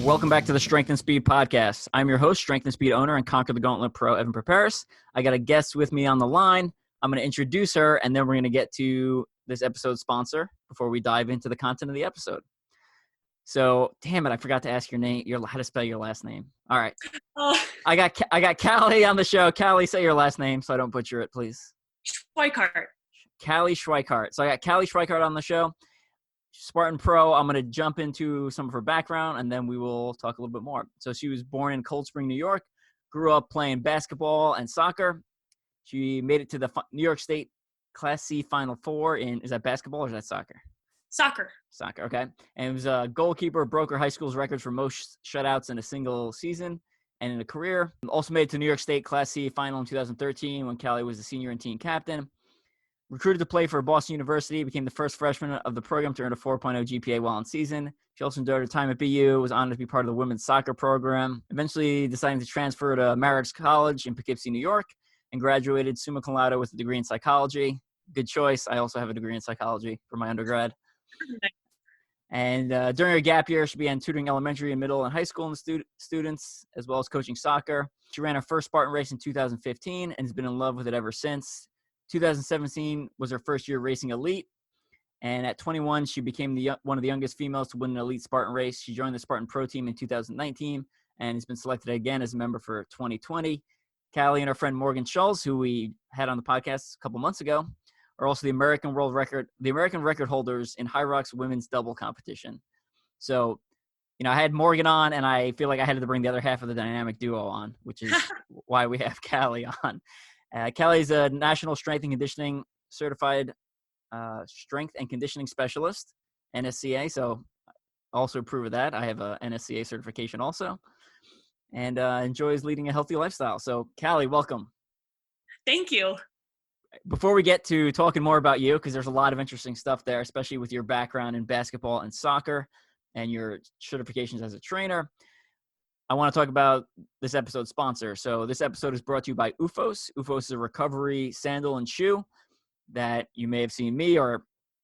Welcome back to the Strength and Speed Podcast. I'm your host, Strength and Speed owner and Conquer the Gauntlet Pro, Evan Preparis. I got a guest with me on the line. I'm going to introduce her, and then we're going to get to this episode's sponsor before we dive into the content of the episode. So, damn it, I forgot to ask your name, how to spell your last name. All right. I got Cali on the show. Cali, say your last name so I don't butcher it, please. Schweikhart. Cali Schweikhart. So I got Cali Schweikhart on the show. Spartan Pro. I'm going to jump into some of her background, and then we will talk a little bit more. So she was born in Cold Spring, New York, grew up playing basketball and soccer. She made it to the New York State Class C Final Four is that basketball or is that soccer? Soccer, okay. And was a goalkeeper, broke her high school's records for most shutouts in a single season and in a career. Also made it to New York State Class C Final in 2013 when Cali was the senior and team captain. Recruited to play for Boston University, became the first freshman of the program to earn a 4.0 GPA while in season. She also endured her time at BU, was honored to be part of the women's soccer program, eventually deciding to transfer to HYROX College in Poughkeepsie, New York, and graduated summa cum laude with a degree in psychology. Good choice. I also have a degree in psychology for my undergrad. And during her gap year, she began tutoring elementary and middle and high school students, as well as coaching soccer. She ran her first Spartan race in 2015 and has been in love with it ever since. 2017 was her first year racing elite. And at 21, she became one of the youngest females to win an elite Spartan race. She joined the Spartan Pro team in 2019 and has been selected again as a member for 2020. Cali and her friend Morgan Schulz, who we had on the podcast a couple months ago, are also the American record holders in HYROX women's double competition. So, I had Morgan on, and I feel like I had to bring the other half of the dynamic duo on, which is why we have Cali on. Cali is a National Strength and Conditioning Certified Strength and Conditioning Specialist, NSCA. So also approve of that. I have a NSCA certification also, and enjoys leading a healthy lifestyle. So Cali, welcome. Thank you. Before we get to talking more about you, because there's a lot of interesting stuff there, especially with your background in basketball and soccer and your certifications as a trainer, I want to talk about this episode's sponsor. So this episode is brought to you by OOFOS. OOFOS is a recovery sandal and shoe that you may have seen me or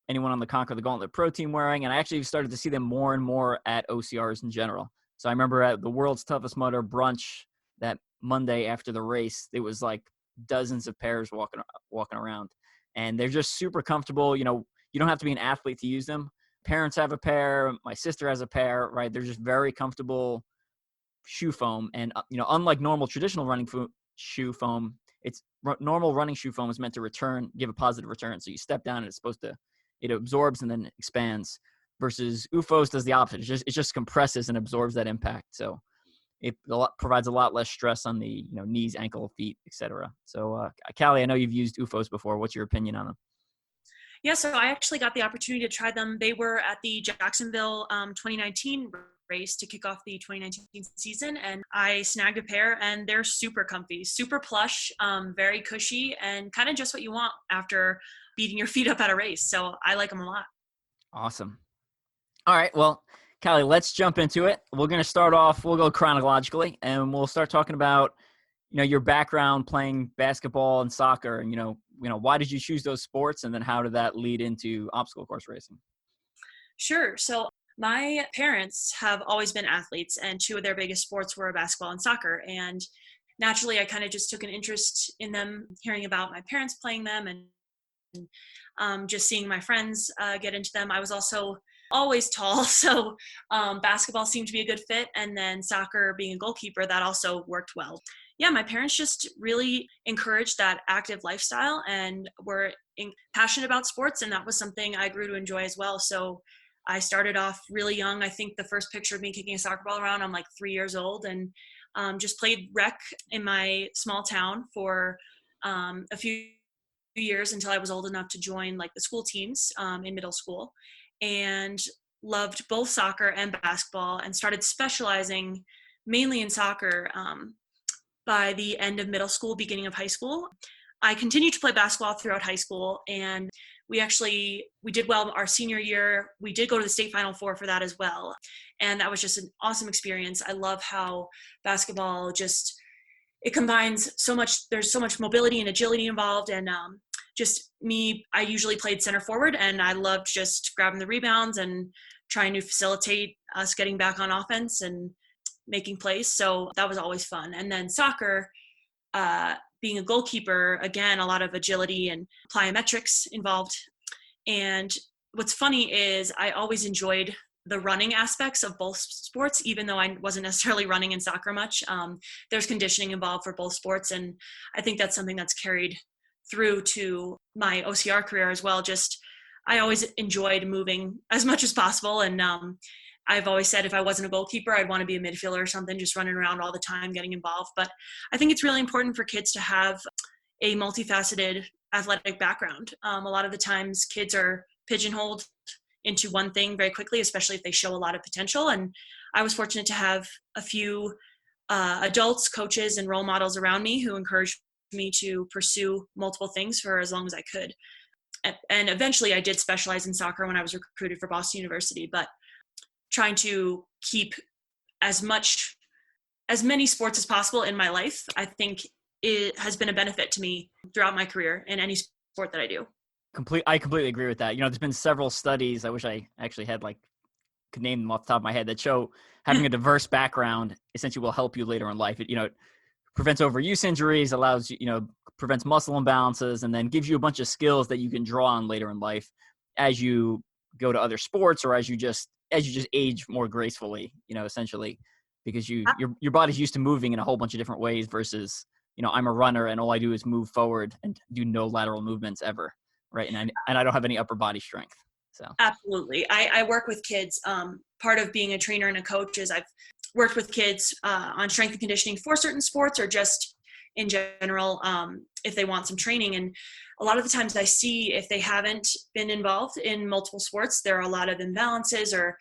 anyone on the Conquer the Gauntlet Pro team wearing. And I actually started to see them more and more at OCRs in general. So I remember at the World's Toughest Mudder brunch that Monday after the race, it was like dozens of pairs walking around. And they're just super comfortable. You don't have to be an athlete to use them. Parents have a pair. My sister has a pair, right? They're just very comfortable shoe foam. And, unlike normal traditional running shoe foam, normal running shoe foam is meant to give a positive return. So you step down and it absorbs and then expands, versus OOFOS does the opposite. It just compresses and absorbs that impact. So it provides a lot less stress on the knees, ankle, feet, etc. So Cali, I know you've used OOFOS before. What's your opinion on them? Yeah, so I actually got the opportunity to try them. They were at the Jacksonville 2019 race to kick off the 2019 season, and I snagged a pair, and they're super comfy, super plush, very cushy, and kind of just what you want after beating your feet up at a race. So I like them a lot. Awesome. All right, well, Cali, let's jump into it. We're going to start off, we'll go chronologically, and we'll start talking about, your background playing basketball and soccer, and, why did you choose those sports, and then how did that lead into obstacle course racing? Sure. So my parents have always been athletes, and two of their biggest sports were basketball and soccer. And naturally, I kind of just took an interest in them, hearing about my parents playing them, and just seeing my friends get into them. I was also always tall, so basketball seemed to be a good fit. And then soccer, being a goalkeeper, that also worked well. Yeah, my parents just really encouraged that active lifestyle and were passionate about sports, and that was something I grew to enjoy as well. So I started off really young. I think the first picture of me kicking a soccer ball around, I'm like 3 years old, and just played rec in my small town for a few years until I was old enough to join like the school teams in middle school, and loved both soccer and basketball, and started specializing mainly in soccer by the end of middle school, beginning of high school. I continued to play basketball throughout high school, and we did well our senior year. We did go to the state Final Four for that as well. And that was just an awesome experience. I love how basketball it combines so much. There's so much mobility and agility involved. And I usually played center forward, and I loved just grabbing the rebounds and trying to facilitate us getting back on offense and making plays. So that was always fun. And then soccer, being a goalkeeper, again, a lot of agility and plyometrics involved. And what's funny is I always enjoyed the running aspects of both sports, even though I wasn't necessarily running in soccer much. There's conditioning involved for both sports. And I think that's something that's carried through to my OCR career as well. Just, I always enjoyed moving as much as possible. And I've always said if I wasn't a goalkeeper, I'd want to be a midfielder or something, just running around all the time, getting involved. But I think it's really important for kids to have a multifaceted athletic background. A lot of the times kids are pigeonholed into one thing very quickly, especially if they show a lot of potential. And I was fortunate to have a few adults, coaches, and role models around me who encouraged me to pursue multiple things for as long as I could. And eventually I did specialize in soccer when I was recruited for Boston University, but trying to keep as many sports as possible in my life, I think it has been a benefit to me throughout my career in any sport that I do. I completely agree with that. There's been several studies, I wish I actually had could name them off the top of my head, that show having a diverse background essentially will help you later in life. It prevents overuse injuries, allows prevents muscle imbalances, and then gives you a bunch of skills that you can draw on later in life as you go to other sports, or as you just age more gracefully, essentially, because your body's used to moving in a whole bunch of different ways versus, I'm a runner and all I do is move forward and do no lateral movements ever. Right. And I don't have any upper body strength. So absolutely. I work with kids. Part of being a trainer and a coach is I've worked with kids on strength and conditioning for certain sports, or just in general, if they want some training. And a lot of the times I see if they haven't been involved in multiple sports, there are a lot of imbalances, or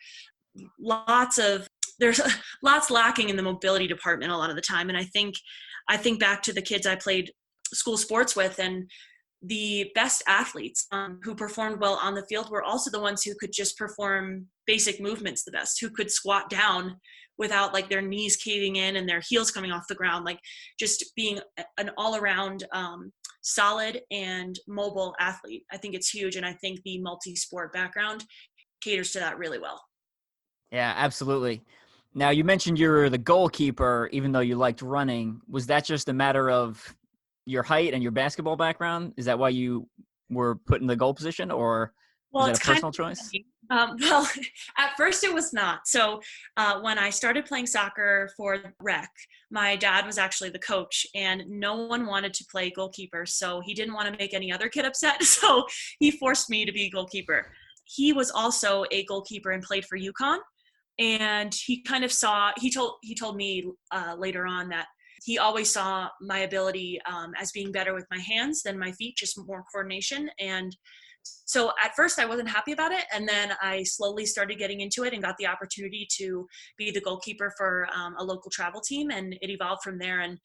there's lots lacking in the mobility department a lot of the time. And I think back to the kids I played school sports with, and the best athletes who performed well on the field were also the ones who could just perform basic movements the best, who could squat down without their knees caving in and their heels coming off the ground, just being an all-around solid and mobile athlete. I think it's huge. And I think the multi-sport background caters to that really well. Yeah, absolutely. Now, you mentioned you were the goalkeeper, even though you liked running. Was that just a matter of your height and your basketball background? Is that why you were put in the goal position, or was that a personal choice? Well, at first it was not. So when I started playing soccer for rec, my dad was actually the coach, and no one wanted to play goalkeeper. So he didn't want to make any other kid upset. So he forced me to be goalkeeper. He was also a goalkeeper and played for UConn. And he kind of he told me later on that he always saw my ability as being better with my hands than my feet, just more coordination. And so at first I wasn't happy about it. And then I slowly started getting into it and got the opportunity to be the goalkeeper for a local travel team. And it evolved from there. And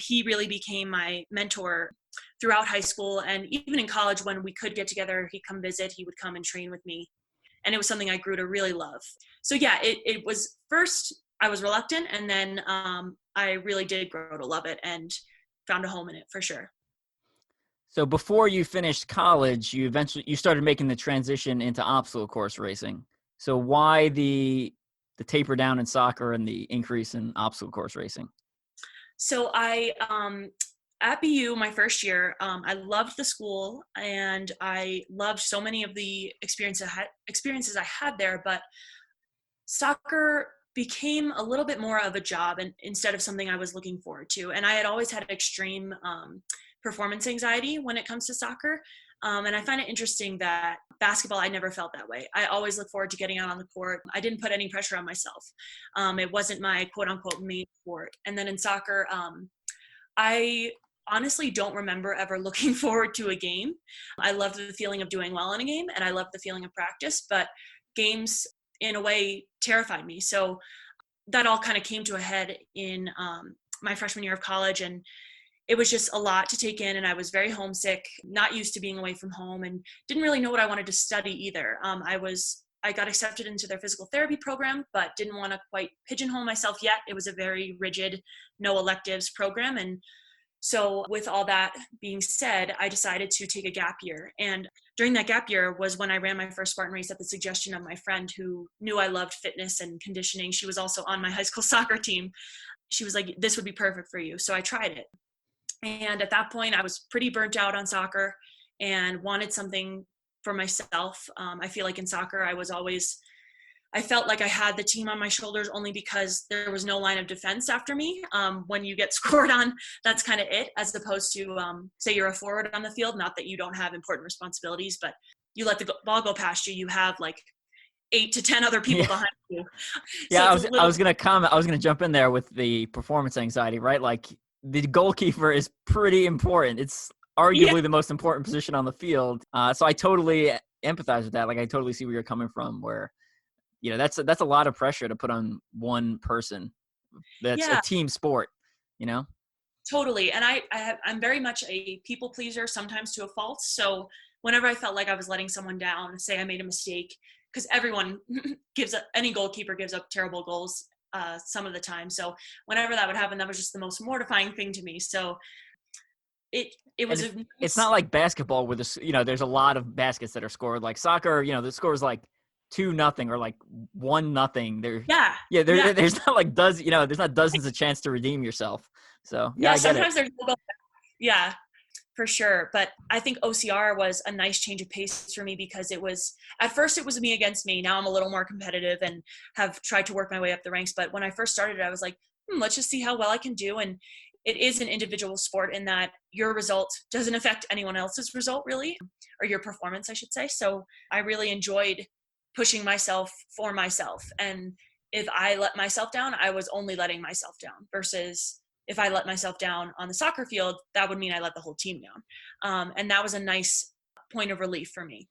he really became my mentor throughout high school. And even in college, when we could get together, he'd come visit, he would come and train with me. And it was something I grew to really love. So yeah, it was first, I was reluctant, and then I really did grow to love it and found a home in it for sure. So before you finished college, you started making the transition into obstacle course racing. So why the taper down in soccer and the increase in obstacle course racing? So I at BU my first year, I loved the school and I loved so many of the experiences I had there, but soccer became a little bit more of a job and instead of something I was looking forward to. And I had always had extreme performance anxiety when it comes to soccer. And I find it interesting that basketball, I never felt that way. I always look forward to getting out on the court. I didn't put any pressure on myself. It wasn't my quote unquote main sport. And then in soccer, I honestly don't remember ever looking forward to a game. I loved the feeling of doing well in a game and I loved the feeling of practice, but games in a way terrified me. So that all kind of came to a head in my freshman year of college, and it was just a lot to take in, and I was very homesick, not used to being away from home, and didn't really know what I wanted to study either. I got accepted into their physical therapy program, but didn't want to quite pigeonhole myself yet. It was a very rigid, no electives program, and So with all that being said, I decided to take a gap year. And during that gap year was when I ran my first Spartan race at the suggestion of my friend who knew I loved fitness and conditioning. She was also on my high school soccer team. She was like, this would be perfect for you. So I tried it. And at that point, I was pretty burnt out on soccer and wanted something for myself. I feel like in soccer, I felt like I had the team on my shoulders only because there was no line of defense after me. When you get scored on, that's kind of it, as opposed to, say you're a forward on the field, not that you don't have important responsibilities, but you let the ball go past you, you have like 8 to 10 other people behind you. Yeah, So I was going to comment. I was going to jump in there with the performance anxiety, right? Like the goalkeeper is pretty important. It's arguably the most important position on the field. So I totally empathize with that. Like I totally see where you're coming from, where, you know, that's a lot of pressure to put on one person. That's a team sport, you know? Totally. And I'm very much a people pleaser, sometimes to a fault. So whenever I felt like I was letting someone down, say I made a mistake, because everyone any goalkeeper gives up terrible goals some of the time. So whenever that would happen, that was just the most mortifying thing to me. So it was it's not like basketball where there's a lot of baskets that are scored. Like soccer, the score is like 2-0 or like 1-0. There's not like there's not dozens of chance to redeem yourself. So I get sometimes it. there's for sure. But I think OCR was a nice change of pace for me because at first it was me against me. Now I'm a little more competitive and have tried to work my way up the ranks. But when I first started, I was like, let's just see how well I can do. And it is an individual sport in that your result doesn't affect anyone else's result really, or your performance, I should say. So I really enjoyed pushing myself for myself. And if I let myself down, I was only letting myself down, versus if I let myself down on the soccer field, that would mean I let the whole team down. And that was a nice point of relief for me.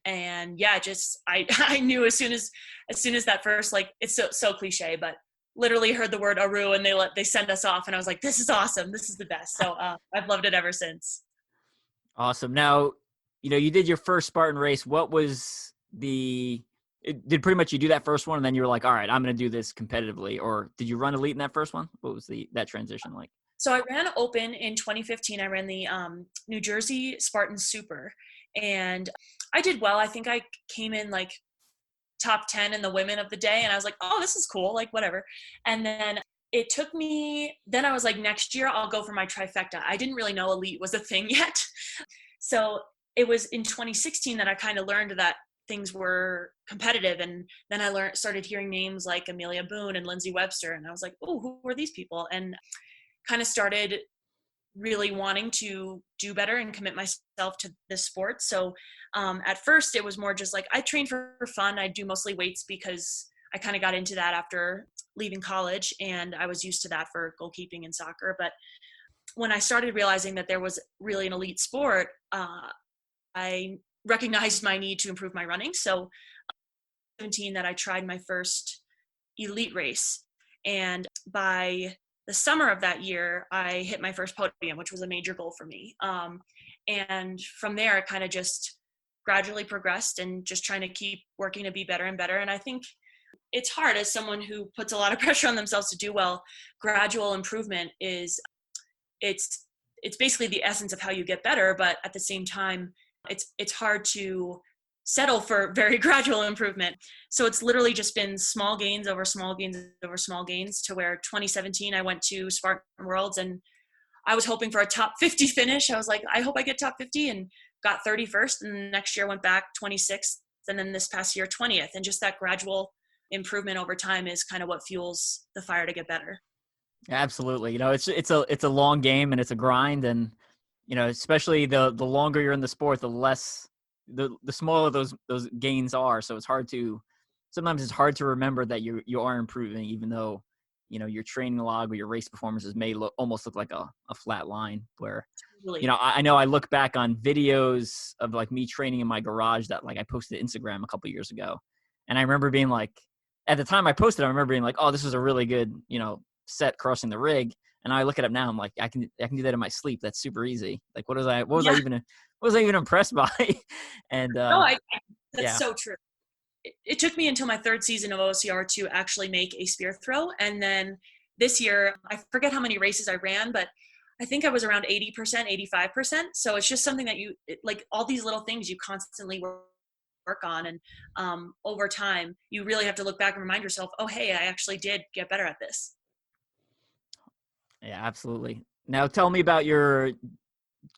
And I knew as soon as that first, like, it's so cliche, but literally heard the word Aru and they sent us off, and I was like, this is awesome. This is the best. So I've loved it ever since. Awesome. Now, you did your first Spartan race. What was did pretty much you do that first one and then you were like, all right, I'm going to do this competitively? Or did you run elite in that first one? What was that transition like? So I ran open in 2015. I ran the New Jersey Spartan Super, and I did well. I think I came in like top 10 in the women of the day, and I was like, oh, this is cool, like whatever. And then it took me, then I was like, next year I'll go for my trifecta. I didn't really know elite was a thing yet. So it was in 2016 that I kind of learned that things were competitive. And then I started hearing names like Amelia Boone and Lindsay Webster. And I was like, oh, who are these people? And kind of started really wanting to do better and commit myself to this sport. So at first it was more just like, I trained for fun. I do mostly weights because I kind of got into that after leaving college, and I was used to that for goalkeeping and soccer. But when I started realizing that there was really an elite sport, I recognized my need to improve my running. So 17 that I tried my first elite race. And by the summer of that year, I hit my first podium, which was a major goal for me. And from there, it kind of just gradually progressed and just trying to keep working to be better and better. And I think it's hard as someone who puts a lot of pressure on themselves to do well. Gradual improvement it's basically the essence of how you get better. But at the same time, it's hard to settle for very gradual improvement. So it's literally just been small gains over small gains over small gains, to where 2017 I went to Spartan Worlds and I was hoping for a top 50 finish. I was like, I hope I get top 50, and got 31st. And the next year went back 26th. And then this past year, 20th. And just that gradual improvement over time is kind of what fuels the fire to get better. Absolutely. It's a long game and it's a grind. And, especially the longer you're in the sport, the less, the smaller those gains are. So sometimes it's hard to remember that you are improving, even though, your training log or your race performances may almost look like a flat line where, Really? I know I look back on videos of like me training in my garage that like I posted to Instagram a couple years ago. And I remember being like, at the time I posted, I remember being like, oh, this was a really good, set crossing the rig. And I look at it now, I'm like, I can do that in my sleep. That's super easy. Like, what was I even impressed by? And that's so true. It took me until my third season of OCR to actually make a spear throw. And then this year, I forget how many races I ran, but I think I was around 80%, 85%. So it's just something that like all these little things you constantly work on. And over time, you really have to look back and remind yourself, oh, hey, I actually did get better at this. Yeah, absolutely. Now tell me about your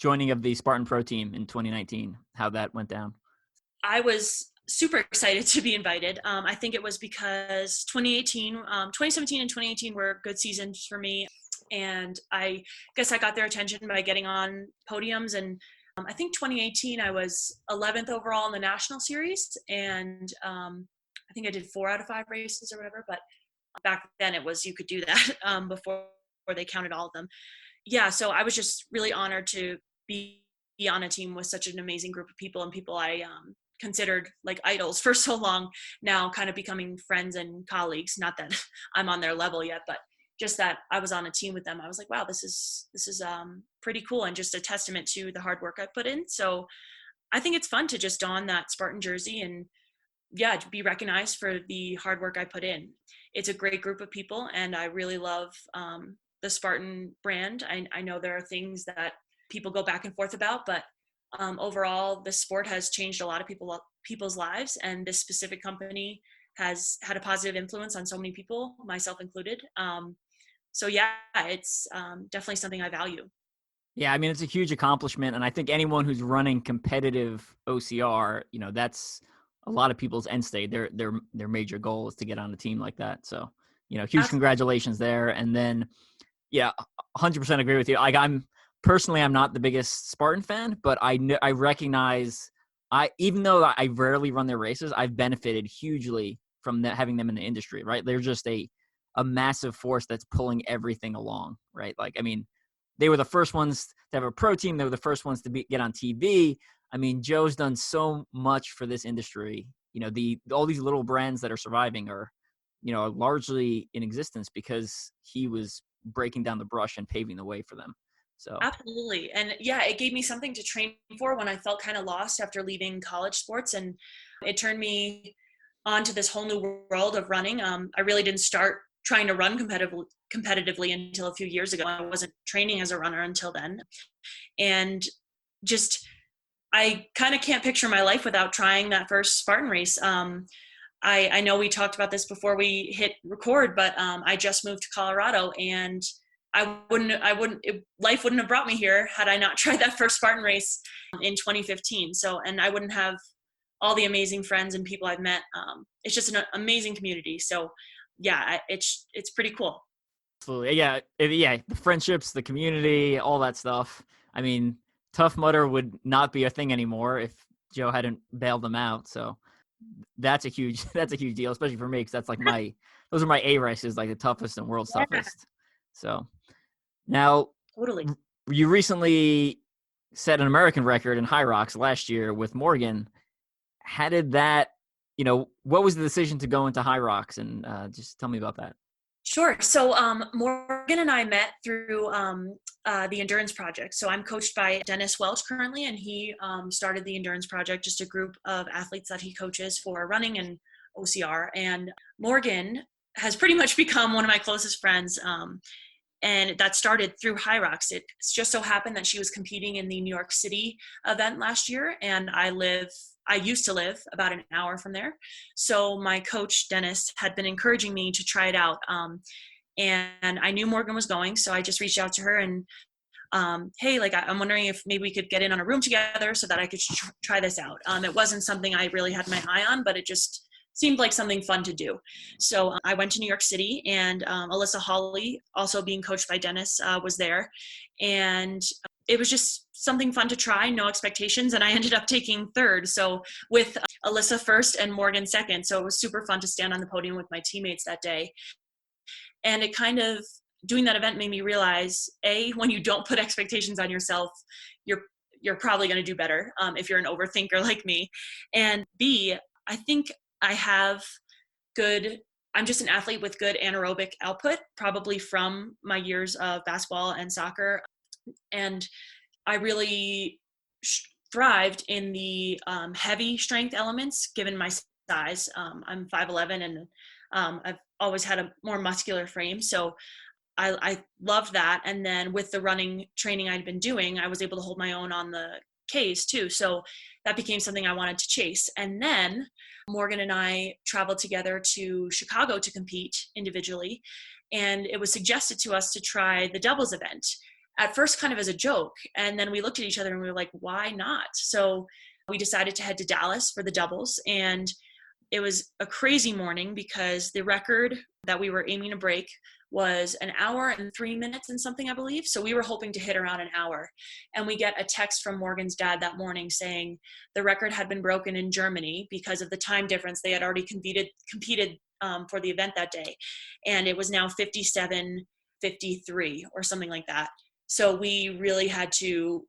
joining of the Spartan Pro team in 2019, how that went down. I was super excited to be invited. I think it was because 2017 and 2018 were good seasons for me. And I guess I got their attention by getting on podiums. And I think 2018, I was 11th overall in the national series. And I think I did 4 out of 5 races or whatever. But back then it was, you could do that before they counted all of them. Yeah, so I was just really honored to be on a team with such an amazing group of people and people I considered like idols for so long, now kind of becoming friends and colleagues. Not that I'm on their level yet, but just that I was on a team with them. I was like, wow, this is pretty cool, and just a testament to the hard work I put in. So I think it's fun to just don that Spartan jersey and to be recognized for the hard work I put in. It's a great group of people, and I really love the Spartan brand. I know there are things that people go back and forth about, but overall, the sport has changed a lot of people's lives, and this specific company has had a positive influence on so many people, myself included. So yeah, it's definitely something I value. Yeah, I mean, it's a huge accomplishment, and I think anyone who's running competitive OCR, that's a lot of people's end state. Their major goal is to get on a team like that. So, huge Absolutely. Congratulations there. And then, yeah, 100% agree with you. Like, I'm not the biggest Spartan fan, but I recognize even though I rarely run their races, I've benefited hugely from having them in the industry. Right? They're just a massive force that's pulling everything along. Right? Like, I mean, they were the first ones to have a pro team. They were the first ones to get on TV. I mean, Joe's done so much for this industry. All these little brands that are surviving are largely in existence because he was breaking down the brush and paving the way for them. So Absolutely. And yeah, it gave me something to train for when I felt kind of lost after leaving college sports, and it turned me onto this whole new world of running. I really didn't start trying to run competitively until a few years ago. I wasn't training as a runner until then. And just, I kind of can't picture my life without trying that first Spartan race. I know we talked about this before we hit record, but I just moved to Colorado, and life wouldn't have brought me here had I not tried that first Spartan race in 2015. So, and I wouldn't have all the amazing friends and people I've met. It's just an amazing community. So yeah, it's pretty cool. absolutely, yeah, the friendships, the community, all that stuff. I mean, Tough Mudder would not be a thing anymore if Joe hadn't bailed them out. So that's a huge deal, especially for me, because that's like those are my A races, like the toughest and world's toughest. So now, Totally. You recently set an American record in HYROX last year with Morgan. How did that, what was the decision to go into HYROX? And just tell me about that. Sure. So Morgan and I met through the Endurance Project. So I'm coached by Dennis Welch currently, and he started the Endurance Project, just a group of athletes that he coaches for running and OCR. And Morgan has pretty much become one of my closest friends. And that started through HYROX. It just so happened that she was competing in the New York City event last year, and I used to live about an hour from there. So my coach, Dennis, had been encouraging me to try it out. And I knew Morgan was going, so I just reached out to her and, hey, like, I'm wondering if maybe we could get in on a room together so that I could try this out. It wasn't something I really had my eye on, but it just seemed like something fun to do. So I went to New York City, and Alyssa Hawley, also being coached by Dennis, was there. And it was just something fun to try, no expectations. And I ended up taking third. So with Alyssa first and Morgan second. So it was super fun to stand on the podium with my teammates that day. And it kind of, doing that event made me realize, A, when you don't put expectations on yourself, you're probably going to do better if you're an overthinker like me. And B, I think I'm just an athlete with good anaerobic output, probably from my years of basketball and soccer. And I really thrived in the heavy strength elements, given my size. I'm 5'11", and I've always had a more muscular frame. So I loved that. And then with the running training I'd been doing, I was able to hold my own on the Ks too. So that became something I wanted to chase. And then Morgan and I traveled together to Chicago to compete individually. And it was suggested to us to try the doubles event, at first kind of as a joke. And then we looked at each other and we were like, why not? So we decided to head to Dallas for the doubles. And it was a crazy morning because the record that we were aiming to break was 1 hour and 3 minutes and something, I believe. So we were hoping to hit around an hour. And we get a text from Morgan's dad that morning saying the record had been broken in Germany because of the time difference. They had already competed for the event that day. And it was now 57:53 or something like that. So we really had to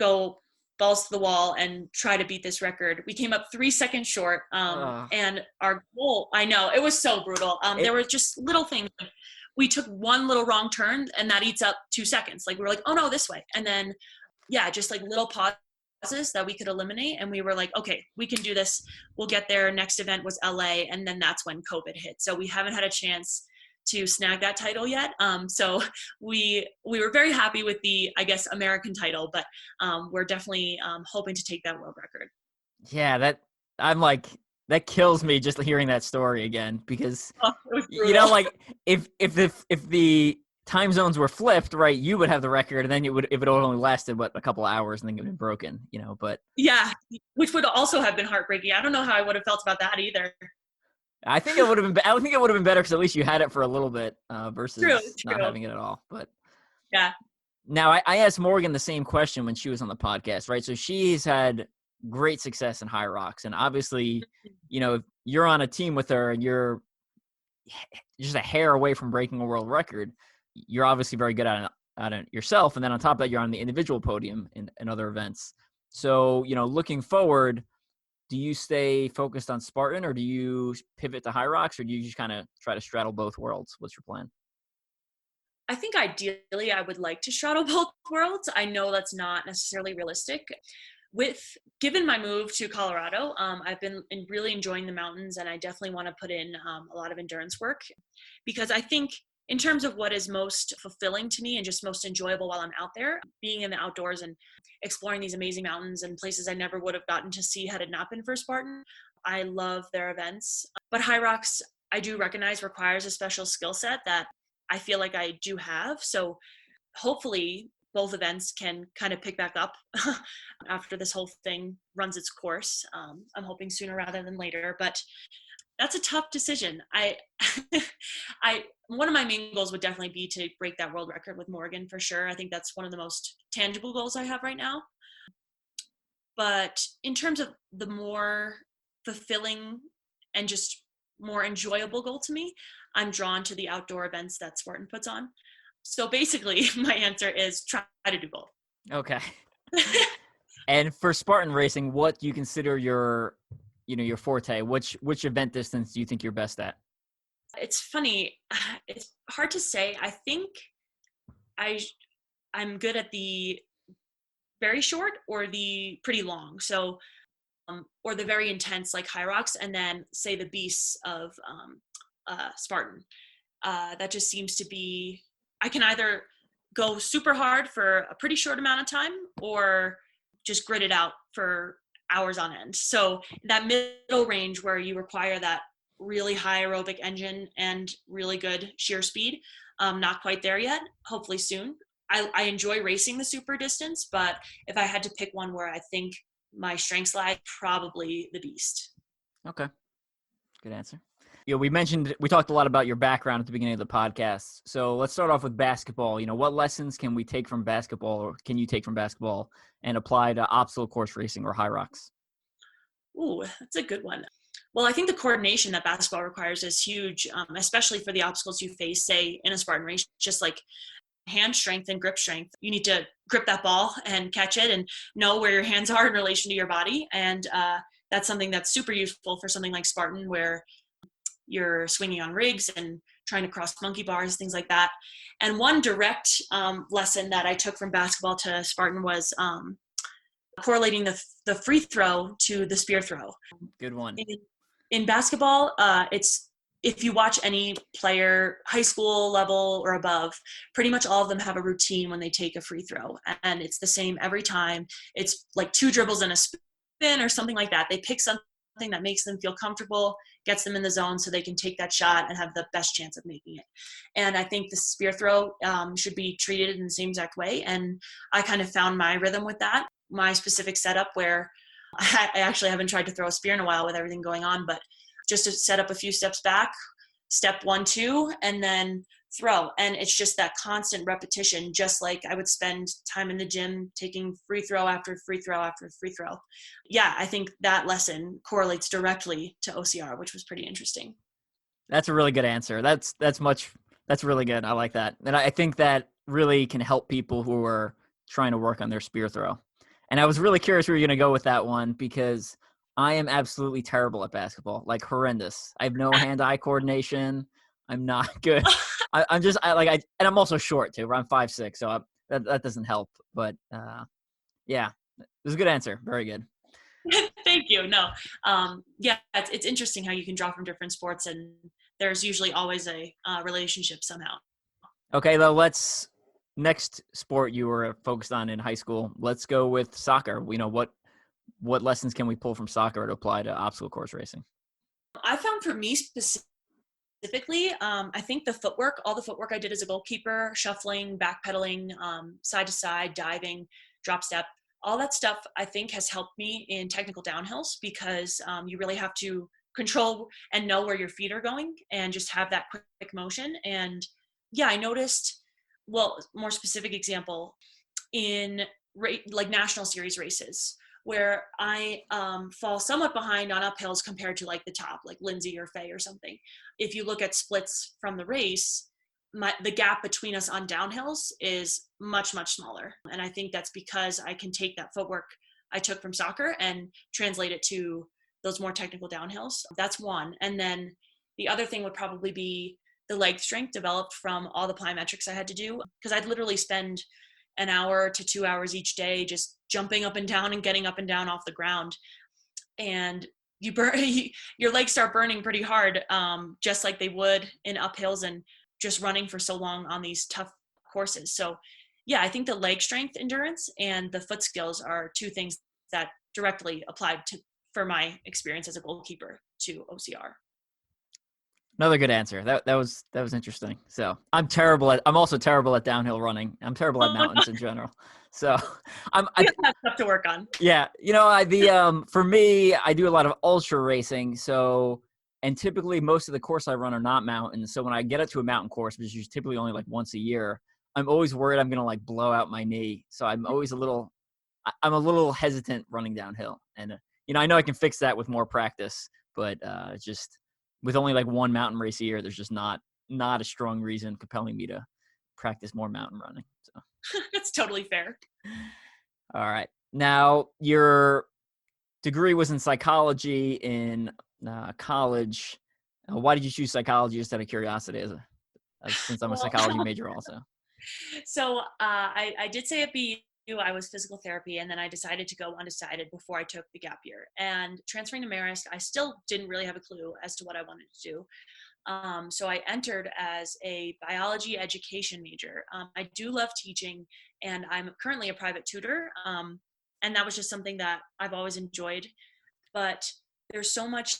go balls to the wall and try to beat this record. We came up 3 seconds short. And our goal, I know, it was so brutal. There were just little things. Like we took one little wrong turn and that eats up 2 seconds. Like we were like, oh no, this way. And then, just like little pauses that we could eliminate. And we were like, okay, we can do this. We'll get there. Next event was LA. And then that's when COVID hit. So we haven't had a chance to snag that title yet. So we were very happy with the, I guess, American title, but we're definitely hoping to take that world record. Yeah, that kills me just hearing that story again, because if the time zones were flipped, right, you would have the record, and then if it only lasted a couple hours and then it would have been broken, but yeah, which would also have been heartbreaking. I don't know how I would have felt about that either. I think it would have been. I think it would have been better because at least you had it for a little bit versus True. not having it at all. But yeah. Now I asked Morgan the same question when she was on the podcast, right? So she's had great success in HYROX, and obviously, if you're on a team with her and you're just a hair away from breaking a world record, you're obviously very good at it yourself. And then on top of that, you're on the individual podium in other events. So looking forward, do you stay focused on Spartan, or do you pivot to HYROX, or do you just kind of try to straddle both worlds? What's your plan? I think ideally I would like to straddle both worlds. I know that's not necessarily realistic. Given my move to Colorado, I've been really enjoying the mountains, and I definitely want to put in a lot of endurance work, because I think in terms of what is most fulfilling to me and just most enjoyable while I'm out there, being in the outdoors and exploring these amazing mountains and places I never would have gotten to see had it not been for Spartan. I love their events. But HYROX, I do recognize, requires a special skill set that I feel like I do have. So hopefully both events can kind of pick back up after this whole thing runs its course. I'm hoping sooner rather than later, but that's a tough decision. One of my main goals would definitely be to break that world record with Morgan, for sure. I think that's one of the most tangible goals I have right now. But in terms of the more fulfilling and just more enjoyable goal to me, I'm drawn to the outdoor events that Spartan puts on. So basically my answer is try to do both. Okay. And for Spartan racing, what do you consider your forte? Which event distance do you think you're best at? It's funny. It's hard to say. I think I'm good at the very short or the pretty long. So, or the very intense like HYROX, and then say the beasts of Spartan. That just seems to be, I can either go super hard for a pretty short amount of time or just grit it out for hours on end. So that middle range where you require that really high aerobic engine and really good sheer speed, not quite there yet, hopefully soon. I enjoy racing the super distance, but if I had to pick one where I think my strengths lie, probably the beast. Okay. Good answer. We talked a lot about your background at the beginning of the podcast. So let's start off with basketball. What lessons can we take from basketball, or can you take from basketball and apply to obstacle course racing or HYROX? Ooh, that's a good one. Well, I think the coordination that basketball requires is huge, especially for the obstacles you face, say, in a Spartan race, just like hand strength and grip strength. You need to grip that ball and catch it and know where your hands are in relation to your body. And that's something that's super useful for something like Spartan, where you're swinging on rigs and trying to cross monkey bars, things like that. And one direct lesson that I took from basketball to Spartan was correlating the free throw to the spear throw. Good one. In basketball, it's if you watch any player, high school level or above, pretty much all of them have a routine when they take a free throw. And it's the same every time. It's like 2 dribbles and a spin or something like that. They pick something that makes them feel comfortable, gets them in the zone so they can take that shot and have the best chance of making it. And I think the spear throw should be treated in the same exact way. And I kind of found my rhythm with that, my specific setup where I actually haven't tried to throw a spear in a while with everything going on, but just to set up a few steps back, step 1, 2, and then throw. And it's just that constant repetition, just like I would spend time in the gym taking free throw after free throw after free throw. Yeah, I think that lesson correlates directly to OCR, which was pretty interesting. That's a really good answer. That's really good. I like that. And I think that really can help people who are trying to work on their spear throw. And I was really curious where you're going to go with that one, because I am absolutely terrible at basketball, like horrendous. I have no hand-eye coordination. I'm not good. And I'm also short too. I'm 5'6", so that doesn't help. But yeah, it was a good answer. Very good. Thank you. No, yeah, it's interesting how you can draw from different sports, and there's usually always a relationship somehow. Okay, though, next sport you were focused on in high school. Let's go with soccer. We know what lessons can we pull from soccer to apply to obstacle course racing? I found for me specifically, I think all the footwork I did as a goalkeeper, shuffling, backpedaling, side to side, diving, drop step, all that stuff I think has helped me in technical downhills, because you really have to control and know where your feet are going and just have that quick motion. And yeah, I noticed, well, more specific example, in like national series races where I fall somewhat behind on uphills compared to like the top, like Lindsay or Faye or something. If you look at splits from the race, the gap between us on downhills is much, much smaller. And I think that's because I can take that footwork I took from soccer and translate it to those more technical downhills. That's one. And then the other thing would probably be the leg strength developed from all the plyometrics I had to do, because I'd literally spend an hour to 2 hours each day just jumping up and down and getting up and down off the ground. And your legs start burning pretty hard, just like they would in uphills and just running for so long on these tough courses. So yeah, I think the leg strength endurance and the foot skills are 2 things that directly applied for my experience as a goalkeeper to OCR. Another good answer. That was interesting. So I'm also terrible at downhill running. I'm terrible at mountains in general. So I have stuff to work on. Yeah, for me, I do a lot of ultra racing. So, and typically most of the course I run are not mountains. So when I get up to a mountain course, which is typically only like once a year, I'm always worried I'm gonna like blow out my knee. So I'm always a little hesitant running downhill. And I know I can fix that with more practice, but just with only like one mountain race a year, there's just not a strong reason compelling me to practice more mountain running. So that's totally fair. All right. Now, your degree was in psychology in college. Why did you choose psychology, just out of curiosity, since I'm a psychology major also? So I did say at BU I was physical therapy, and then I decided to go undecided before I took the gap year. And transferring to Marist, I still didn't really have a clue as to what I wanted to do. So I entered as a biology education major. I do love teaching, and I'm currently a private tutor. And that was just something that I've always enjoyed. But there's so much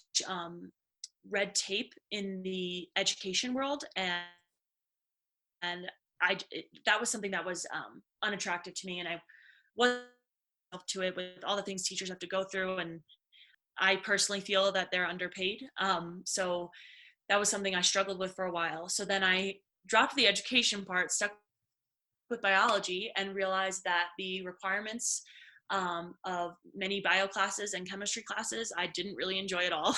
red tape in the education world, and that was something that was unattractive to me, and I wasn't up to it with all the things teachers have to go through, and I personally feel that they're underpaid. So that was something I struggled with for a while. So then I dropped the education part, stuck with biology, and realized that the requirements of many bio classes and chemistry classes I didn't really enjoy at all.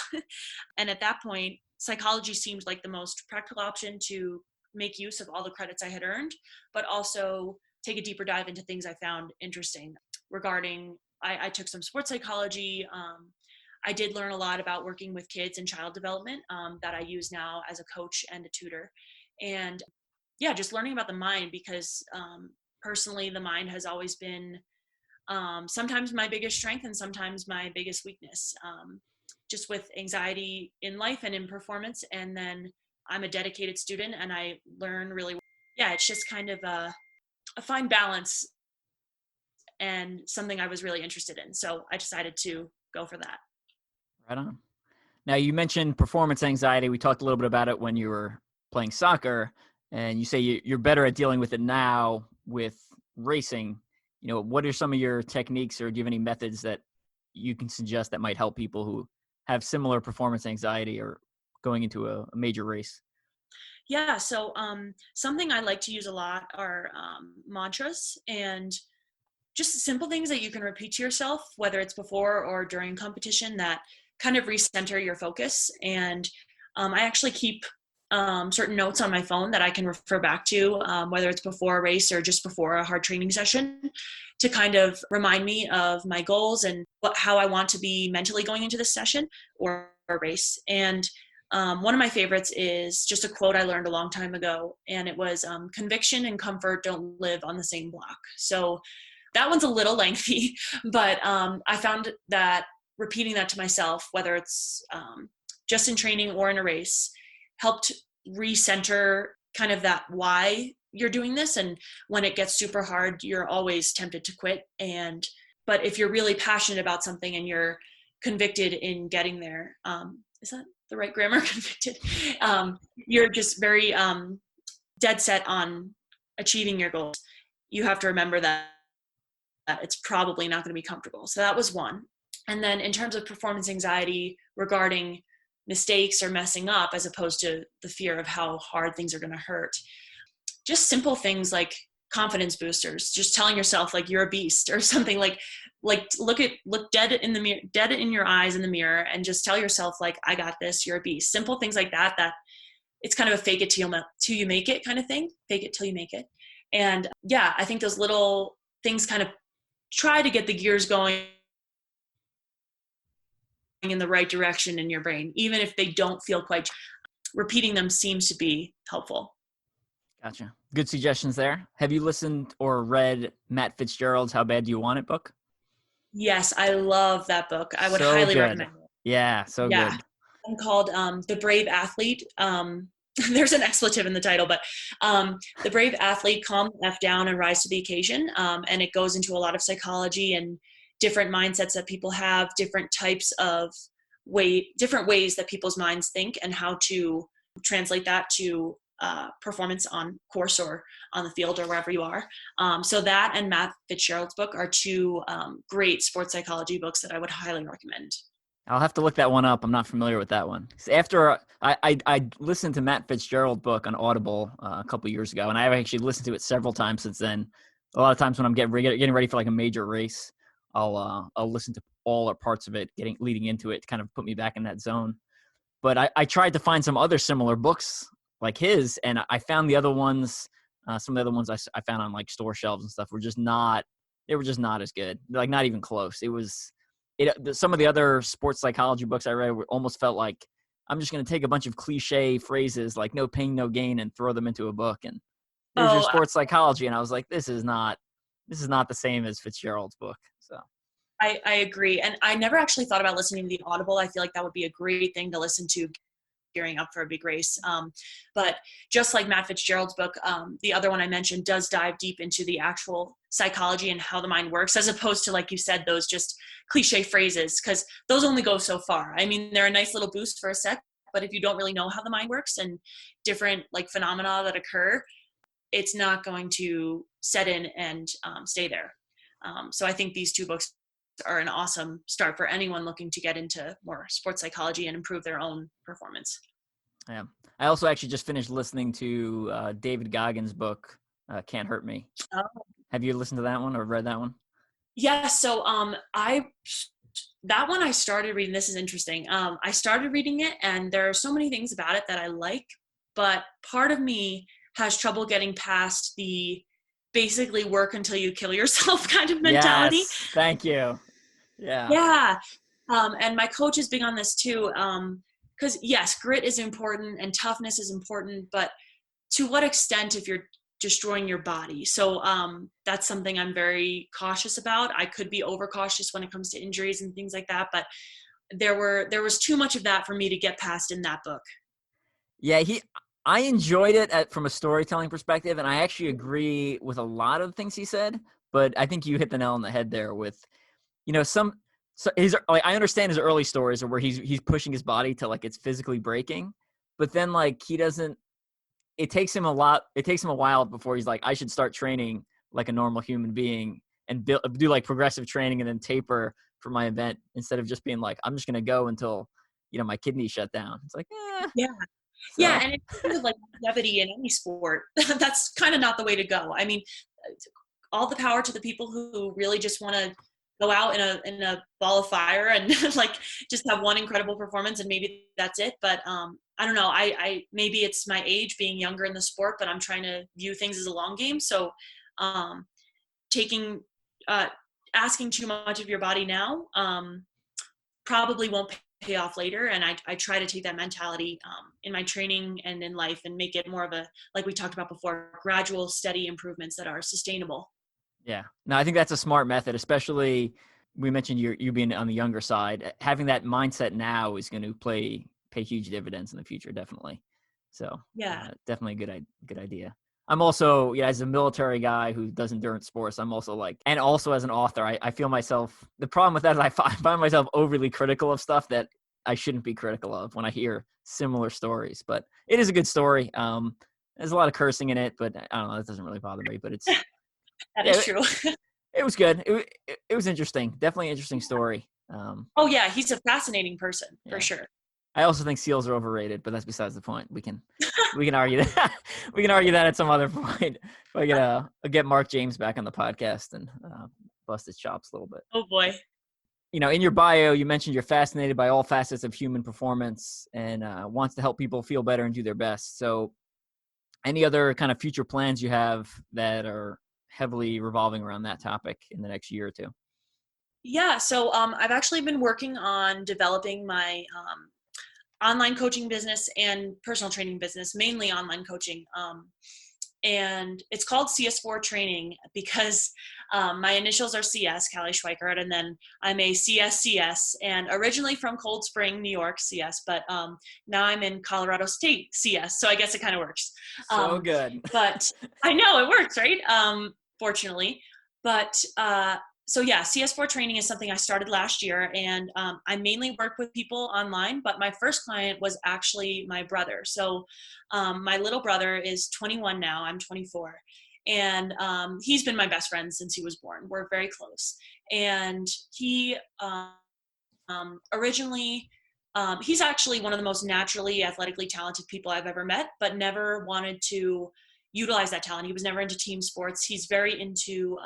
And at that point, psychology seemed like the most practical option to make use of all the credits I had earned, but also take a deeper dive into things I found interesting regarding, I took some sports psychology. I did learn a lot about working with kids and child development that I use now as a coach and a tutor. And yeah, just learning about the mind, because personally, the mind has always been sometimes my biggest strength and sometimes my biggest weakness. just with anxiety in life and in performance. And then I'm a dedicated student and I learn really well. Yeah, it's just kind of a fine balance and something I was really interested in. So I decided to go for that. Right on. Now, you mentioned performance anxiety. We talked a little bit about it when you were playing soccer, and you say you're better at dealing with it now with racing. What are some of your techniques, or do you have any methods that you can suggest that might help people who have similar performance anxiety or going into a major race? Yeah, so something I like to use a lot are mantras and just simple things that you can repeat to yourself, whether it's before or during competition, that kind of recenter your focus. And I actually keep certain notes on my phone that I can refer back to, whether it's before a race or just before a hard training session, to kind of remind me of my goals and how I want to be mentally going into this session or a race. And one of my favorites is just a quote I learned a long time ago, and it was, conviction and comfort don't live on the same block. So that one's a little lengthy, but I found that repeating that to myself, whether it's just in training or in a race, helped recenter kind of that why you're doing this. And when it gets super hard, you're always tempted to quit. But if you're really passionate about something and you're convicted in getting there, is that the right grammar? Convicted. You're just very dead set on achieving your goals. You have to remember that it's probably not going to be comfortable. So that was one. And then in terms of performance anxiety regarding mistakes or messing up, as opposed to the fear of how hard things are going to hurt, just simple things like confidence boosters, just telling yourself like you're a beast or something, like look dead in the mirror, dead in your eyes in the mirror, and just tell yourself like, I got this, you're a beast. Simple things like that it's kind of a fake it till you make it kind of thing. Fake it till you make it. And yeah, I think those little things kind of try to get the gears going in the right direction in your brain, even if they don't feel quite. Repeating them seems to be helpful. Gotcha. Good suggestions there. Have you listened or read Matt Fitzgerald's How Bad Do You Want It book? Yes, I love that book. I would So highly good. recommend it. Yeah, so Yeah. good. One called The Brave Athlete. There's an expletive in the title, but The Brave Athlete, Calm the F Down and Rise to the Occasion. And it goes into a lot of psychology and different mindsets that people have, different types of different ways that people's minds think, and how to translate that to performance on course or on the field or wherever you are. So that and Matt Fitzgerald's book are two great sports psychology books that I would highly recommend. I'll have to look that one up. I'm not familiar with that one. After I listened to Matt Fitzgerald book on Audible a couple years ago, and I've actually listened to it several times since then. A lot of times when I'm getting ready for like a major race, I'll listen to all or parts of it, leading into it to kind of put me back in that zone. But I tried to find some other similar books like his, and I found the other ones. Some of the other ones I found on like store shelves and stuff were just not as good. Like not even close. Some of the other sports psychology books I read almost felt like I'm just going to take a bunch of cliche phrases like no pain, no gain and throw them into a book. And there's your sports psychology. And I was like, this is not the same as Fitzgerald's book. So I agree. And I never actually thought about listening to the Audible. I feel like that would be a great thing to listen to gearing up for a big race. But just like Matt Fitzgerald's book, the other one I mentioned does dive deep into the actual psychology and how the mind works, as opposed to, like you said, those just cliche phrases, because those only go so far. I mean, they're a nice little boost for a sec, but if you don't really know how the mind works and different like phenomena that occur, it's not going to set in and stay there. So I think these two books are an awesome start for anyone looking to get into more sports psychology and improve their own performance. Yeah. I also actually just finished listening to David Goggins' book, Can't Hurt Me. Oh. Have you listened to that one or read that one? Yeah. So that one I started reading. This is interesting. I started reading it, and there are so many things about it that I like, but part of me has trouble getting past the basically work until you kill yourself kind of mentality. Yes, thank you. Yeah. Yeah. And my coach is big on this too. Because yes, grit is important and toughness is important, but to what extent if you're destroying your body? So that's something I'm very cautious about. I could be overcautious when it comes to injuries and things like that, but there was too much of that for me to get past in that book. Yeah, I enjoyed it from a storytelling perspective, and I actually agree with a lot of the things he said. But I think you hit the nail on the head there with, so I understand his early stories are where he's pushing his body to like it's physically breaking, but then like he doesn't. It takes him a while before he's like, I should start training like a normal human being and do like progressive training and then taper for my event instead of just being like, I'm just gonna go until my kidneys shut down. It's like, Yeah. so Yeah, and it's with like longevity in any sport. That's kind of not the way to go. I mean, all the power to the people who really just want to go out in a ball of fire and like just have one incredible performance and maybe that's it. But I don't know. I maybe it's my age being younger in the sport, but I'm trying to view things as a long game. So taking asking too much of your body now probably won't pay off later. And I try to take that mentality in my training and in life and make it more of a, like we talked about before, gradual, steady improvements that are sustainable. yeah. No, I think that's a smart method, especially we mentioned you being on the younger side. Having that mindset now is going to pay huge dividends in the future, definitely. So Yeah. definitely a good idea. I'm also, as a military guy who does endurance sports, I'm also like, and also as an author, I feel myself, the problem with that is I find myself overly critical of stuff that I shouldn't be critical of when I hear similar stories, but it is a good story. There's a lot of cursing in it, but I don't know, that doesn't really bother me, but it's, That yeah, is true. it was good. It was interesting. Definitely an interesting story. Oh yeah, he's a fascinating person for Yeah. sure. I also think seals are overrated, but that's besides the point. We can argue that. We can argue that at some other point. If I get Mark James back on the podcast and bust his chops a little bit. Oh boy. In your bio, you mentioned you're fascinated by all facets of human performance and wants to help people feel better and do their best. So, any other kind of future plans you have that are heavily revolving around that topic in the next year or two? Yeah, so I've actually been working on developing my online coaching business and personal training business, mainly online coaching. And it's called CS4 training because my initials are CS, Cali Schweikhart, and then I'm a CSCS, and originally from Cold Spring, New York, CS, but now I'm in Colorado State, CS, so I guess it kind of works. So good. But I know it works, right? Fortunately. But so yeah, CS4 training is something I started last year, and I mainly work with people online, but my first client was actually my brother. So my little brother is 21 now, I'm 24, and he's been my best friend since he was born. We're very close. And he originally, he's actually one of the most naturally athletically talented people I've ever met, but never wanted to utilize that talent. He was never into team sports. He's very into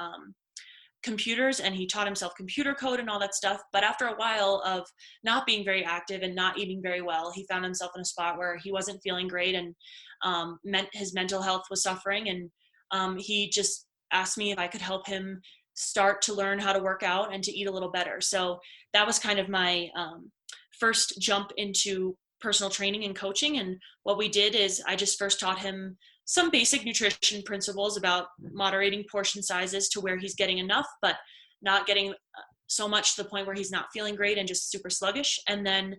computers, and he taught himself computer code and all that stuff. But after a while of not being very active and not eating very well, he found himself in a spot where he wasn't feeling great, and his mental health was suffering. And he just asked me if I could help him start to learn how to work out and to eat a little better. So that was kind of my first jump into personal training and coaching. And what we did is I just first taught him some basic nutrition principles about moderating portion sizes to where he's getting enough, but not getting so much to the point where he's not feeling great and just super sluggish. And then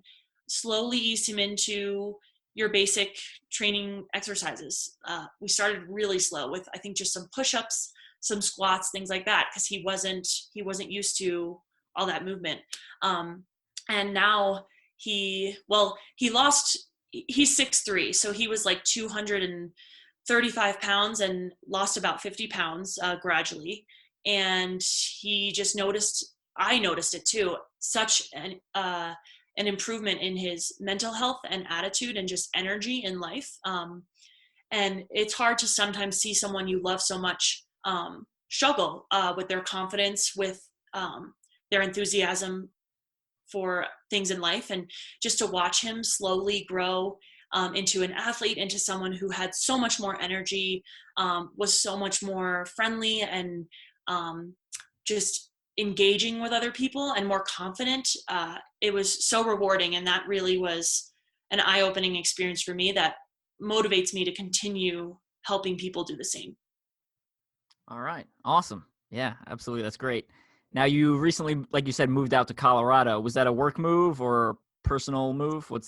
slowly ease him into your basic training exercises. We started really slow with, I think, just some push-ups, some squats, things like that, because he wasn't used to all that movement. And now he's 6'3", so he was like 235 pounds and lost about 50 pounds gradually. And he just I noticed it too, such an improvement in his mental health and attitude and just energy in life. And it's hard to sometimes see someone you love so much struggle with their confidence, with their enthusiasm for things in life, and just to watch him slowly grow into an athlete, into someone who had so much more energy, was so much more friendly, and just engaging with other people and more confident. It was so rewarding, and that really was an eye-opening experience for me that motivates me to continue helping people do the same. All right. Awesome. Yeah, absolutely. That's great. Now you recently, like you said, moved out to Colorado. Was that a work move or personal move? What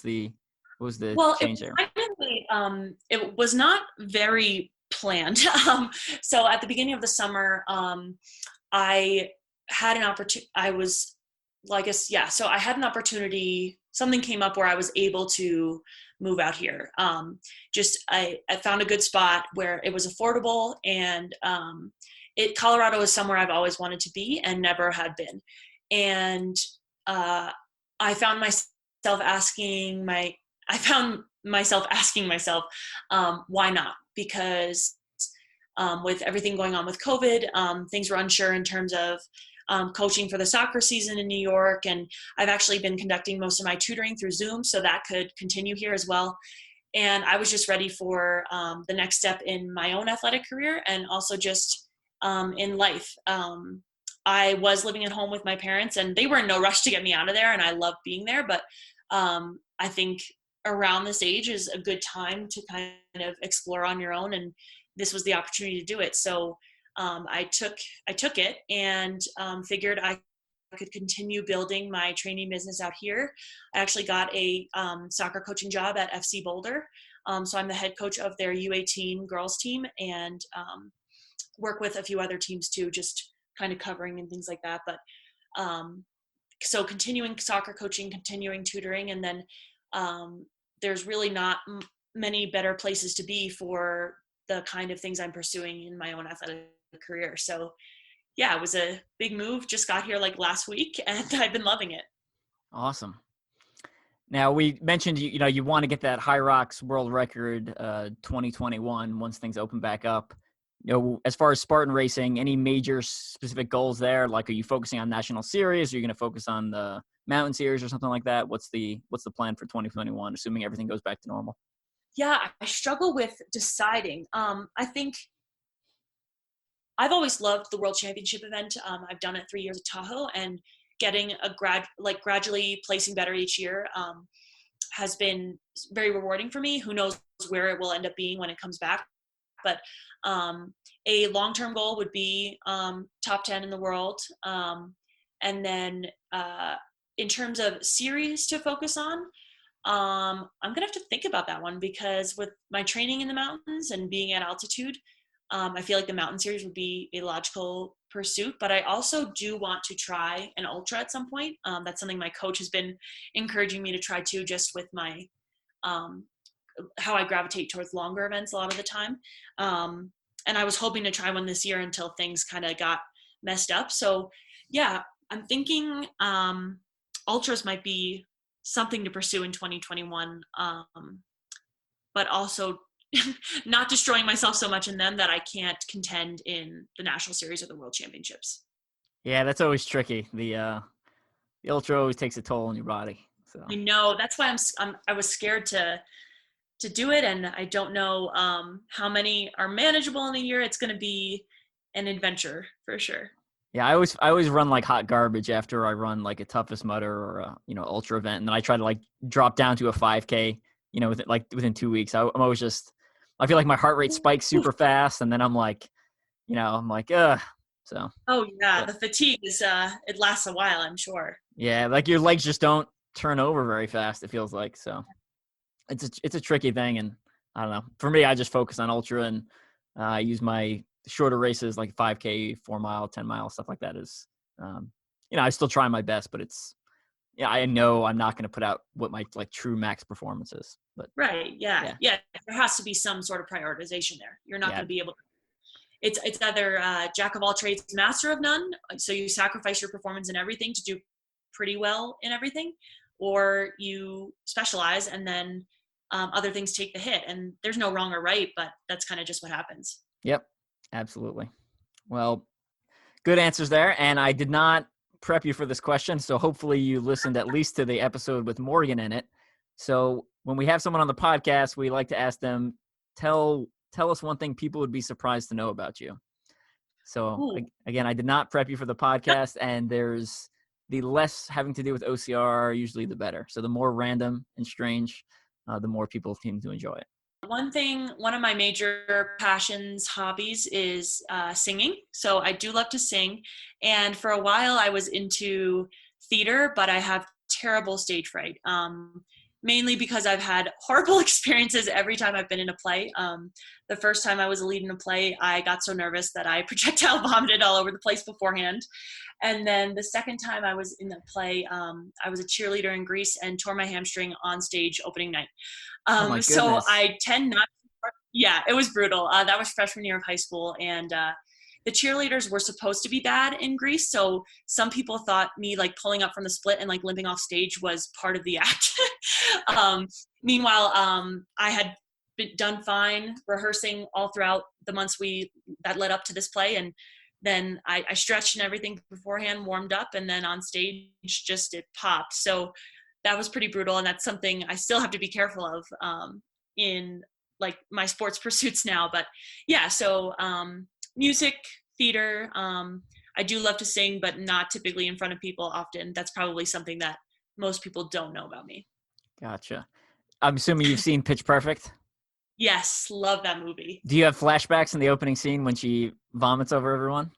was the Well, change there? it was not very planned. So at the beginning of the summer, I had an opportunity. So I had an opportunity. Something came up where I was able to move out here. I found a good spot where it was affordable, and Colorado is somewhere I've always wanted to be and never had been. And I found myself asking myself, why not? Because with everything going on with COVID, things were unsure in terms of coaching for the soccer season in New York. And I've actually been conducting most of my tutoring through Zoom, so that could continue here as well. And I was just ready for the next step in my own athletic career, and also just in life. I was living at home with my parents, and they were in no rush to get me out of there, and I love being there. But I think around this age is a good time to kind of explore on your own, and this was the opportunity to do it. So I took it, and figured I could continue building my training business out here. I actually got a soccer coaching job at FC Boulder. So I'm the head coach of their U18 girls team, and work with a few other teams too, just kind of covering and things like that. But so continuing soccer coaching, continuing tutoring, and then there's really not many better places to be for the kind of things I'm pursuing in my own athletic career. So yeah, it was a big move. Just got here like last week, and I've been loving it. Awesome. Now we mentioned, you want to get that HYROX world record 2021 once things open back up. As far as Spartan racing, any major specific goals there? Like, are you focusing on national series? Are you going to focus on the mountain series or something like that? What's the plan for 2021, assuming everything goes back to normal? Yeah, I struggle with deciding. I think I've always loved the World Championship event. I've done it 3 years at Tahoe, and getting gradually placing better each year has been very rewarding for me. Who knows where it will end up being when it comes back? But a long-term goal would be top 10 in the world. And then in terms of series to focus on, I'm going to have to think about that one, because with my training in the mountains and being at altitude, I feel like the mountain series would be a logical pursuit. But I also do want to try an ultra at some point. That's something my coach has been encouraging me to try too, just with my how I gravitate towards longer events a lot of the time. And I was hoping to try one this year until things kind of got messed up. So yeah, I'm thinking ultras might be something to pursue in 2021, but also not destroying myself so much in them that I can't contend in the national series or the world championships. Yeah, that's always tricky. The ultra always takes a toll on your body. So I know, that's why I was scared to do it. And I don't know how many are manageable in a year. It's going to be an adventure for sure. Yeah, I always run like hot garbage after I run like a toughest mudder or a ultra event, and then I try to like drop down to a 5K, within 2 weeks. I'm always I feel like my heart rate spikes super fast, and then I'm like, ugh. So. Oh yeah, the fatigue is it lasts a while, I'm sure. Yeah, like your legs just don't turn over very fast. It feels like so. It's a tricky thing, and I don't know. For me, I just focus on ultra, and I use my shorter races like 5K, 4 mile, 10 mile, stuff like that is, I still try my best, but I know I'm not going to put out what my like true max performance is. But right, yeah. There has to be some sort of prioritization there. You're not going to be able to. It's either jack of all trades, master of none. So you sacrifice your performance in everything to do pretty well in everything, or you specialize and then other things take the hit. And there's no wrong or right, but that's kind of just what happens. Yep, absolutely. Well, good answers there. And I did not prep you for this question, so hopefully you listened at least to the episode with Morgan in it. So when we have someone on the podcast, we like to ask them, tell us one thing people would be surprised to know about you. So again, I did not prep you for the podcast, and there's the less having to do with OCR, usually the better. So the more random and strange, the more people seem to enjoy it. One of my major passions, hobbies is singing. So I do love to sing. And for a while I was into theater, but I have terrible stage fright. Mainly because I've had horrible experiences every time I've been in a play. The first time I was a lead in a play, I got so nervous that I projectile vomited all over the place beforehand. And then the second time I was in the play, I was a cheerleader in Greece and tore my hamstring on stage opening night. Oh my So goodness. I tend not, yeah, it was brutal. That was freshman year of high school. And the cheerleaders were supposed to be bad in Greece. So some people thought me like pulling up from the split and like limping off stage was part of the act. Meanwhile, I had done fine rehearsing all throughout the months that led up to this play. And then I stretched and everything beforehand, warmed up, and then on stage just it popped. So that was pretty brutal. And that's something I still have to be careful of in like my sports pursuits now. But yeah, so music, theater. I do love to sing, but not typically in front of people often. That's probably something that most people don't know about me. Gotcha. I'm assuming you've seen Pitch Perfect. Yes, love that movie. Do you have flashbacks in the opening scene when she vomits over everyone?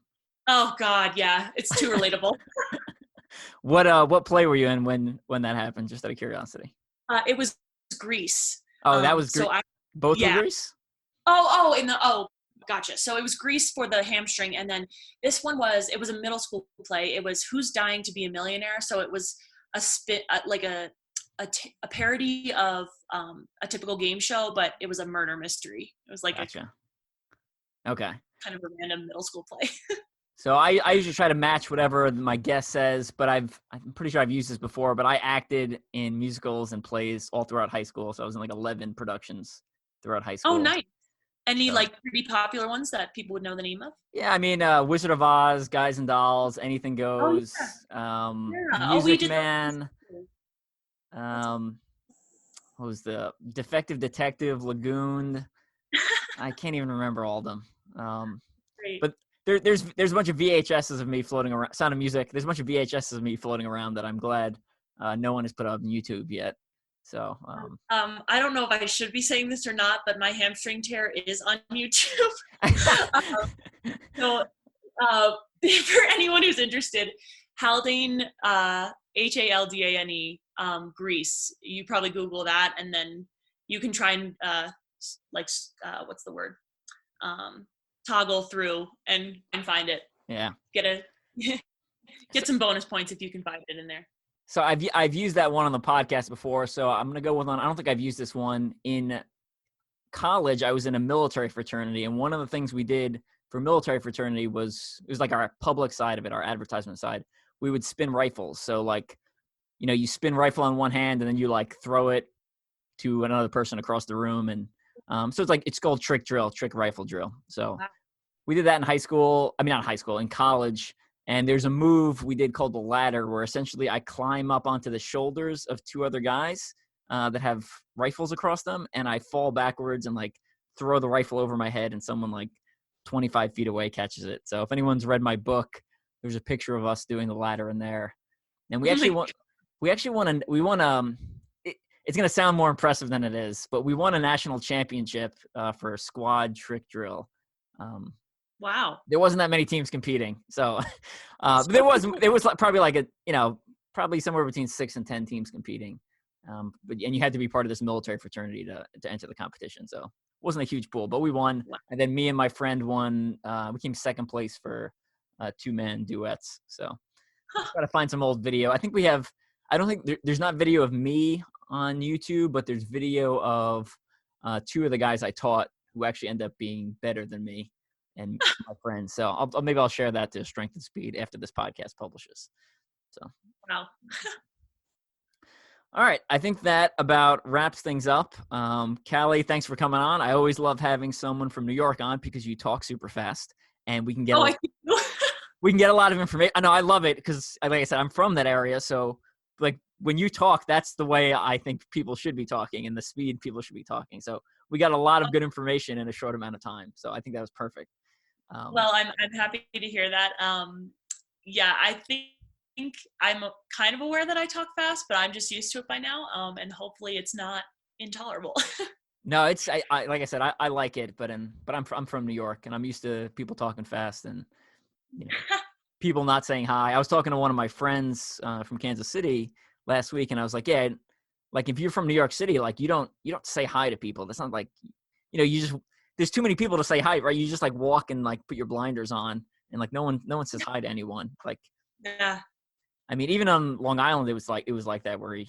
Oh God, yeah, it's too relatable. What play were you in when that happened? Just out of curiosity. It was Grease. Oh, that was Grease. Both were Grease? Gotcha. So it was Grease for the hamstring, and then this one was a middle school play. It was Who's Dying to Be a Millionaire. So it was a parody of a typical game show, but it was a murder mystery. It was like Gotcha. Okay. Kind of a random middle school play. So I usually try to match whatever my guest says, but I'm pretty sure I've used this before, but I acted in musicals and plays all throughout high school. So I was in like 11 productions throughout high school. Oh, nice. Any like pretty popular ones that people would know the name of? Yeah, I mean, Wizard of Oz, Guys and Dolls, Anything Goes, Music Man. What was the Defective Detective, Lagoon? I can't even remember all of them. But there's a bunch of VHSs of me floating around. Sound of Music. There's a bunch of VHSs of me floating around that I'm glad no one has put up on YouTube yet. So I don't know if I should be saying this or not, but my hamstring tear is on YouTube. For anyone who's interested, Haldane, Haldane, Grease. You probably Google that, and then you can try and what's the word? Toggle through and find it. Yeah. Get some bonus points if you can find it in there. So I've used that one on the podcast before, so I'm gonna go with one. I don't think I've used this one. In college, I was in a military fraternity, and one of the things we did for military fraternity it was like our public side of it, our advertisement side. We would spin rifles. So like, you know, you spin rifle on one hand and then you like throw it to another person across the room. And so it's called trick rifle drill. So we did that in in college. And there's a move we did called the ladder, where essentially I climb up onto the shoulders of two other guys that have rifles across them. And I fall backwards and like throw the rifle over my head, and someone like 25 feet away catches it. So if anyone's read my book, there's a picture of us doing the ladder in there. And we actually won. It's going to sound more impressive than it is, but we won a national championship for squad trick drill. Wow. There wasn't that many teams competing. So there was probably probably somewhere between 6 and 10 teams competing. And you had to be part of this military fraternity to enter the competition. So it wasn't a huge pool, but we won. Wow. And then me and my friend won. We came second place for 2-man duets. So got to find some old video. I think we have, I don't think there's not video of me on YouTube, but there's video of 2 of the guys I taught who actually end up being better than me and my friends. So maybe I'll share that to Strength and Speed after this podcast publishes. So, wow. All right. I think that about wraps things up. Cali, thanks for coming on. I always love having someone from New York on because you talk super fast and we can get we can get a lot of information. I know I love it because, like I said, I'm from that area. So like when you talk, that's the way I think people should be talking and the speed people should be talking. So we got a lot of good information in a short amount of time. So I think that was perfect. Well, I'm happy to hear that. Yeah, I think I'm kind of aware that I talk fast, but I'm just used to it by now. And hopefully it's not intolerable. No, it's I like I said, I like it, but I'm from New York, and I'm used to people talking fast and you know people not saying hi. I was talking to one of my friends from Kansas City last week, and I was like, yeah, like if you're from New York City, like you don't say hi to people. That's not like you just there's too many people to say hi, right? You just like walk and like put your blinders on, and like no one says hi to anyone. Like Yeah. I mean, even on Long Island, it was like that where you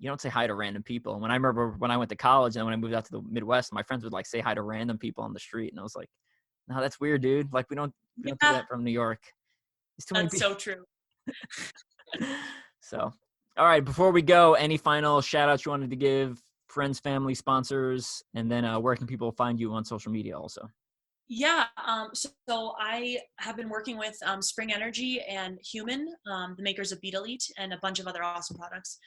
don't say hi to random people. And when I remember when I went to college and when I moved out to the Midwest, my friends would like say hi to random people on the street, and I was like, no, that's weird, dude. Like we don't do Yeah, that from New York. There's too many that's people. so true. So, all right, before we go, any final shout outs you wanted to give, friends, family, sponsors, and then where can people find you on social media also? Yeah, so I have been working with Spring Energy and Human, the makers of Beat Elite, and a bunch of other awesome products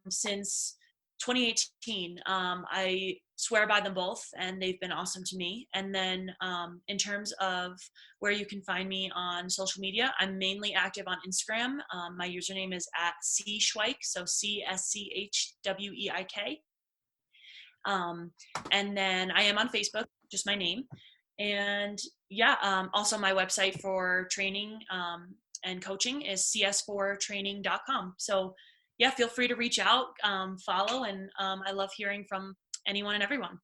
since 2018. I swear by them both, and they've been awesome to me. And then in terms of where you can find me on social media, I'm mainly active on Instagram. My username is @CSchweik, so CSCHWEIK. And then I am on Facebook, just my name. And yeah, also my website for training and coaching is cs4training.com. So yeah, feel free to reach out, follow, and I love hearing from anyone and everyone.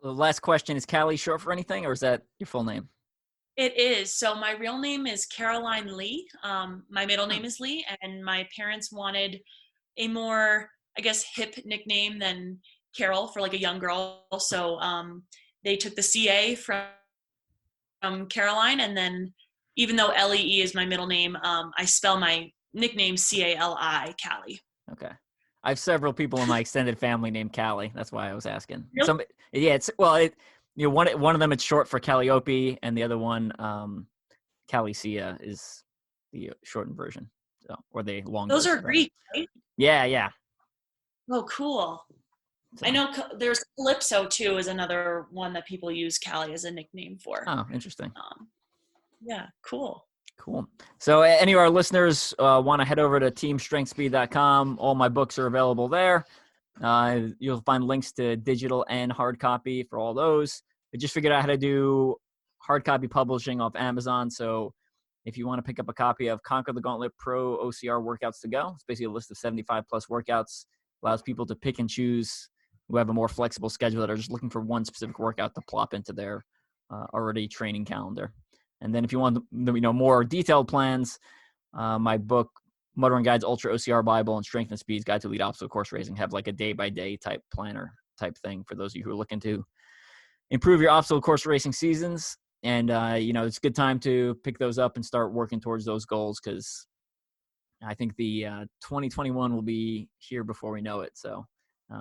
The last question, is Cali short for anything, or is that your full name? It is. So my real name is Caroline Lee. My middle name is Lee, and my parents wanted a more, I guess, hip nickname than Carol for like a young girl. So they took the CA from Caroline, and then even though Lee is my middle name, I spell my nickname Cali, Cali. Okay. I have several people in my extended family named Callie. That's why I was asking. Really? Yeah, one of them it's short for Calliope, and the other one, Calicia, is the shortened version, so or the long Those version. are Greek, right? Yeah. Oh, cool. So, I know there's Calypso too, is another one that people use Cali as a nickname for. oh, interesting. Yeah, cool. Cool. So any of our listeners want to head over to teamstrengthspeed.com. All my books are available there. You'll find links to digital and hard copy for all those. I just figured out how to do hard copy publishing off Amazon. So if you want to pick up a copy of Conquer the Gauntlet Pro OCR Workouts to Go, it's basically a list of 75 plus workouts, allows people to pick and choose who have a more flexible schedule that are just looking for one specific workout to plop into their already training calendar. And then if you want more detailed plans, my book, Motoring Guide's Ultra OCR Bible and Strength and Speed's Guide to Elite Obstacle Course Racing have like a day-by-day type planner type thing for those of you who are looking to improve your obstacle course racing seasons. And, it's a good time to pick those up and start working towards those goals, because I think the 2021 will be here before we know it. So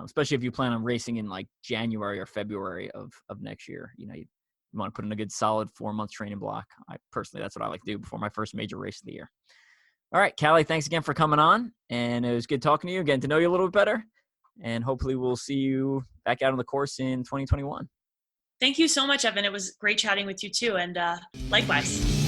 especially if you plan on racing in like January or February of next year, you want to put in a good solid 4-month training block. That's what I like to do before my first major race of the year. All right, Callie, thanks again for coming on. And it was good talking to you, getting to know you a little bit better. And hopefully we'll see you back out on the course in 2021. Thank you so much, Evan. It was great chatting with you too. And likewise.